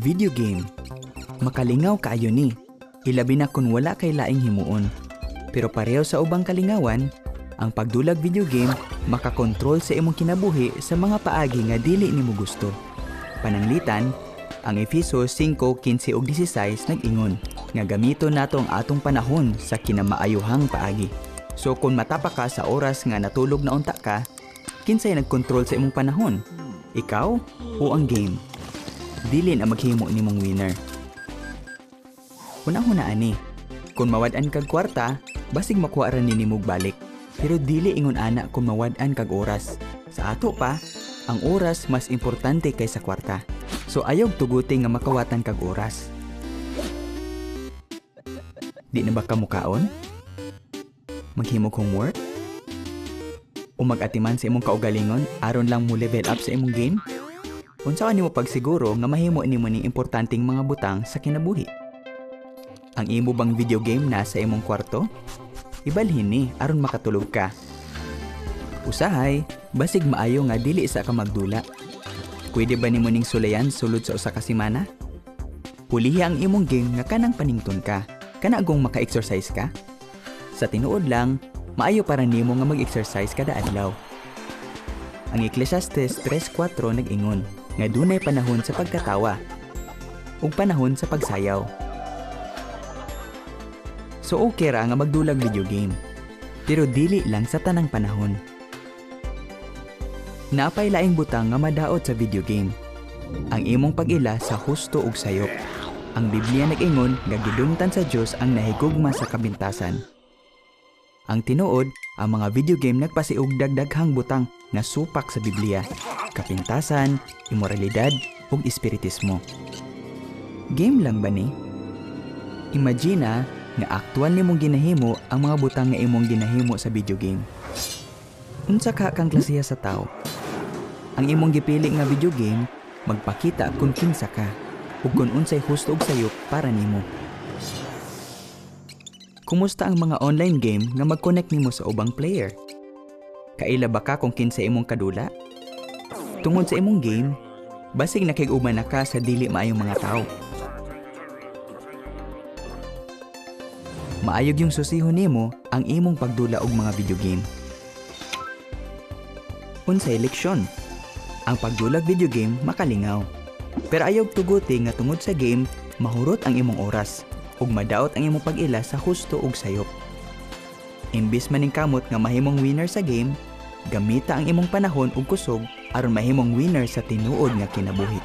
Video game. Makalingaw kaayo ni. Ilabi na kung wala kay laing himuon. Pero pareho sa ubang kalingawan, ang pagdulag video game makakontrol sa imong kinabuhi sa mga paagi nga dili nimo gusto. Pananglitan, ang Efesos 5:15 ug 16 nag-ingon nga gamiton nato ang atong panahon sa kinamaayuhang paagi. So kung matapa ka sa oras nga natulog na unta ka, kinsay nagkontrol sa imong panahon? Ikaw o ang game? Dili na maghimo nimong winner. Una-una ani, kung mawad-an kag kwarta, basig makuha ra nimog balik. Pero dili ingon ana kung mawad-an kag oras. Sa ato pa, ang oras mas importante kaysa kwarta. So ayog tuguti nga makawatan kag oras. Di na ba ka mukaon? Maghimog homework? O mag-atiman sa imong kaugalingon aron lang mo level up sa imong game? Unsa ka nimo pagsiguro nga mahimo nimo ning importanteng mga butang sa kinabuhi? Ang imo bang video game nasa imong kwarto? Ibalhin ni aron makatulog ka. Usahay, basig maayo nga dili sa ka magdula. Pwede ba nimo ning sulayan sulod sa usa ka semana? Pulihi ang imong game nga kanang panington ka. Kana agong maka-exercise ka? Sa tinuod lang, maayo para nimo nga mag-exercise kada adlaw. Ang Ecclesiastes 3:4 nag-ingon nga dunay panahon sa pagkatawa ug panahon sa pagsayaw. So okay ra nga magdulag video game, pero dili lang sa tanang panahon. Naapay laing butang nga madaot sa video game. Ang imong pag-ila sa husto ug sayop. Ang Biblia nag-ingon nga gidumtan sa Dios ang nahigugma sa kabintasan. Ang tinuod, ang mga video game nagpasiug dagdaghang butang nga supak sa Biblia, kapintasan, imoralidad ug espiritismo. Game lang ba ni? Imagina nga aktual nimong ginahimo ang mga butang nga imong ginahimo sa video game. Unsa ka kang klasiya sa tao? Ang imong gipili nga video game magpakita kung kinsa ka ug kung unsay husto ug sayop para nimo. Kumusta ang mga online game nga mag-connect nimo sa ubang player? Kaila ba ka kung kinsa imong kadula? Tungod sa imong game, basig nakig-uban na ka sa dili maayong mga tao. Maayog yung susihon nimo ang imong pagdula og mga video game. Unsay leksyon? Ang pagdulag video game makalingaw. Pero ayog tuguti nga tungod sa game, mahurot ang imong oras ug madaot ang imong pag-ila sa husto ug sayop. Imbis man ning kamot nga mahimong winner sa game, gamita ang imong panahon ug kusog aron mahimong winner sa tinuod nga kinabuhi.